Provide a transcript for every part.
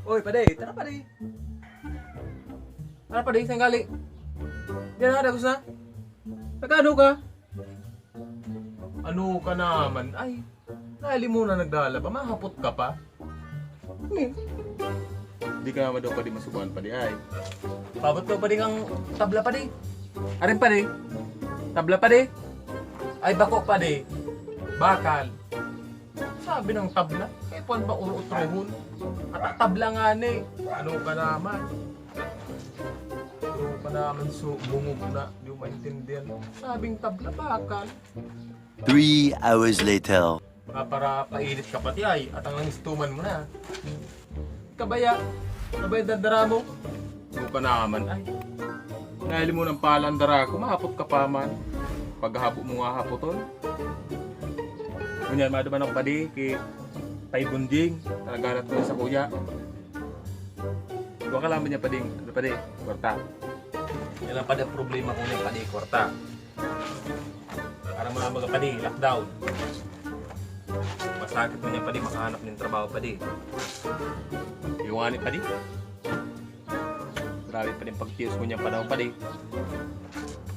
Uy, Paday, tara Paday. Tara Paday, saan gali? Diyan na, dagos na. Nagano ka? Ano ka naman? Ay, nali mo na nagdala pa, mahapot ka pa. Hindi ka naman daw pa di masubuhan pa di ay. Pabot daw pa di kang tabla pa di. Arin pa di. Tabla pa di. Ay bako pa di. Bakal. Sabi ng tabla, eh puan ba urutrohon? At tabla nga ni. Ano ka naman? Ano ka naman so bungog na. Di mo maintindihan. Sabing tabla bakal. 3 hours later. Para painit ka pati ay. At ang istuman mo na. Kabaya. Kabaya dandara mo. Ano ka naman ay. Nahili mo ng palandara ko. Mahapot ka pa man. Paghahabo mo nga hapoton. Ganyan, madaman ako pa di kay Bunding. Talaganat ko sa kuya. Huwag ka lang niya pa di. Ano pa di? Kwarta. Yan lang pa di ang problema ko na pa di. Kwarta. Para mga mga pa di. Lockdown. Masakit mo niya pa di. Makahanap ng trabaho pa di. Iwanit pa di. Grabe pa din pag-tios mo niya pa daw pa di.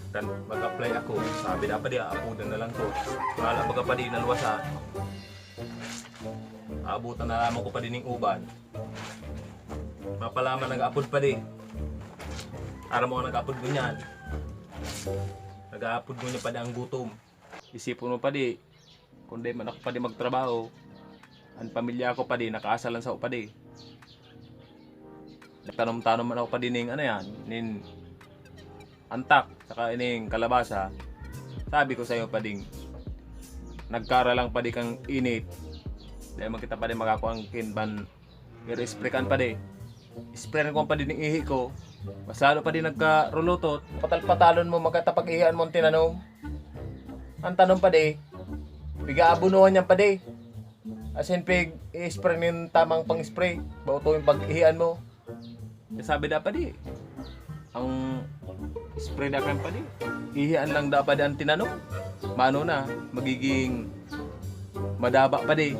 Dan mag-apply ako. Sabi na pa di, aabutan na lang ko. Wala baga pa di naluwasa. Aabutan na lamang ko pa din ng uban. Mapalaman nag-upload pa di. Ara mo nag-upload mo niyan. Nag-upload mo niya pa di ang gutom. Isipon mo pa di. Kung di man ako pa di magtrabaho. Ang pamilya ko pa di, nakaasalan sa pa di. Nagtanom-tanom man ako pa din ng ano yan. Nin antak, saka ining kalabasa. Sabi ko sa'yo pa ding nagkara lang pa di kang init. Dahil makita pa din magako ang kinban. Pero isprekan pa di. Isprekan ko pa din ng ihi ko. Masalo pa din nagkarulutot. Patal-patalon mo magkatapag-ihian mo ang tinanong. Ang tanong pa di, piga-abunuhan niyan pa di. As in pig, i-spray ng tamang pang-spray. Bauto yung pag-ihian mo. Sabi na pa di. Ang spray na pa di. Ihian lang dapat ang tinanong. Mano na, magiging madaba pa di.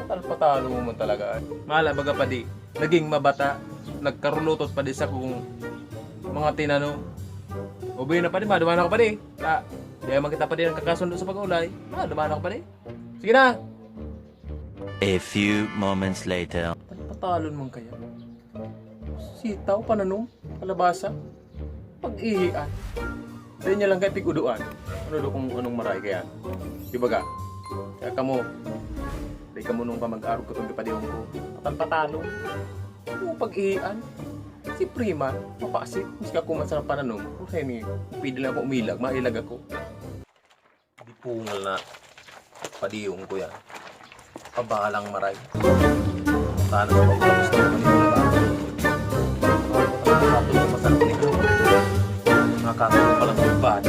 Patalo mo man talaga. Mahala baga pa di. Naging mabata. Nagkarulutot pa di sa kung mga tinanong. Ubi na pa di, maduman ako pa di. Di makita pa di ang kakasundo sa pag-ulay. Maduman ako pa di. Sige na. A few moments later. Patalon man kaya. Sitaw, pananong, kalabasa, pag-ihian. Dahil niya lang kay piguduan. Ano do kung anong maray kaya? Di ba ga? Kaya kamo, dahil kamo nung pamag-arog ko itong kapadihong ko. Patalo. Yung pag-ihian. Si Prima, mapasit. Mas kakuman sa pananong. Kasi ni, pwede lang ako umilag, mailag ako. Di pungal na padihong ko yan. Pabalang maray. Sana sa pagkakos na naman yung laban. Nakatulong masarap ni Kalo. Nakatulong pala sa iban.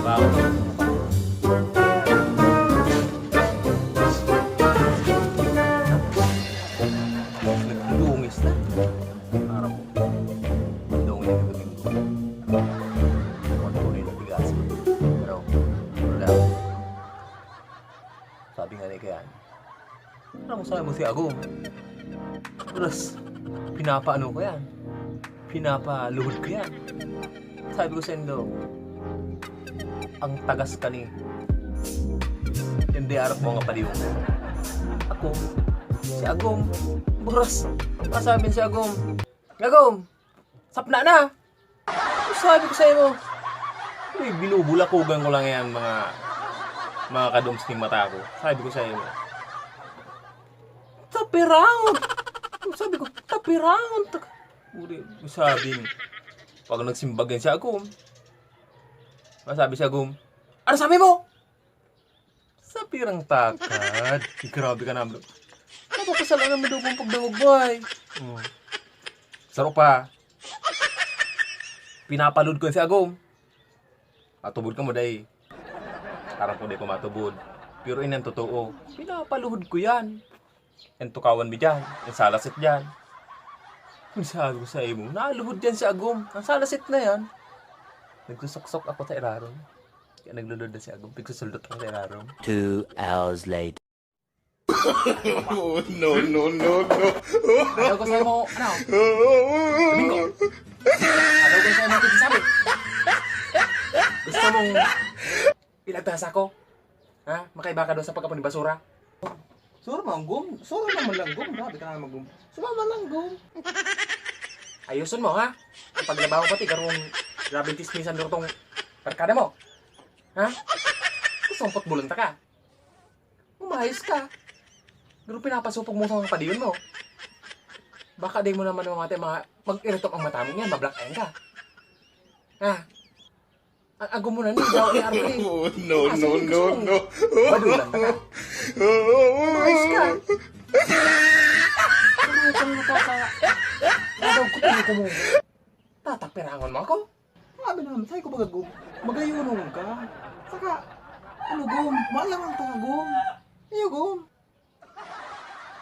Bago na ito. Nagdungis na. Harap mo. Dungis na maging ko. Tunay na bigas. Pero, wala. Sabi nga ni Kayan. Ano mo sabi mo si Agong? Terus, pinapaano ko yan? Pinapaluhod ko yan. Sabi ko sa Endo, ang tagas ka ni. Hindi harap mo nga paliw. Ako, si Agong, buras. Masabi si Agong, Agong, sapna na. Sabi ko sa iyo, binubulakugan ko lang yan mga kadumsting mata ko. Sabi ko sa iyo, tapi round. Sabi ko, tapi round. Sabi, pag nagsimbagan si Agum, masabi si Agum, ano sabi mo? Sa pirang takad. Grabe ka naman. Ano ba kasalanan mo dugong pagdungog, boy? Saro pa. Pinapalud ko si Agum. Matubod ka mo, day. Parang kung di ko matubod. Pero inan totoo. Pinapaluhod ko yan. Yan tukawan mi dyan. Yan salasit dyan. Sabi ko sa imo, naluhod dyan si Agum. Ang salasit na yan. Nagsusuksok ako sa iraron. Kaya naglulod na si Agum. Pigsusuldot ang terarong. 2 hours later. Ano ko sa'yo mo, ano? Domingo. Ano ko sa'yo mo sabi? Gusto mong ilagtas ako? Ha? Makaiba ka doon sa pagkapon ni basura? Sura man, Gum. Sura naman lang, Gum. Grabe ka naman, Gum. Sura man lang, Gum. Ayusin mo, ha? Paglabaw pati, karong grabing tismisan doon tong barkada mo. Ha? Sumpot bulunta ka. Umayos ka. Pero pinapasupog mo sa mga padiyon mo. Baka di mo naman mag-irritop ang mata mo yan, mablakayan ka. Ha? Agum mo na niyo, daw ni Arvin. No. Badulan ka. Umayos ka. Ano kang nakaka... Daw ko mo. Tatapirangon mo ako? Sabi naman, sa'yo ko baga, Gum. Magayunong ka. Saka, ano, Gum? Malamang ka, Gum. Iyo, Gum.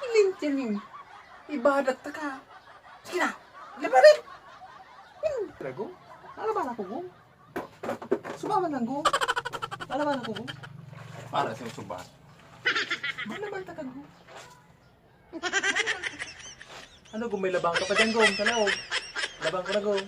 Ilintiling. Ibadat ta ka. Sige na. Labarin. Tara, Gum. Lalaban ako, Gum. Sumaman lang, Gum. Lalaban ako, Gum. Para sa suba. Malaban ta ka, Gum. Ano, Gum? May labang ka pa dyan, Gum. Sa laog. Labang ko na, Gum.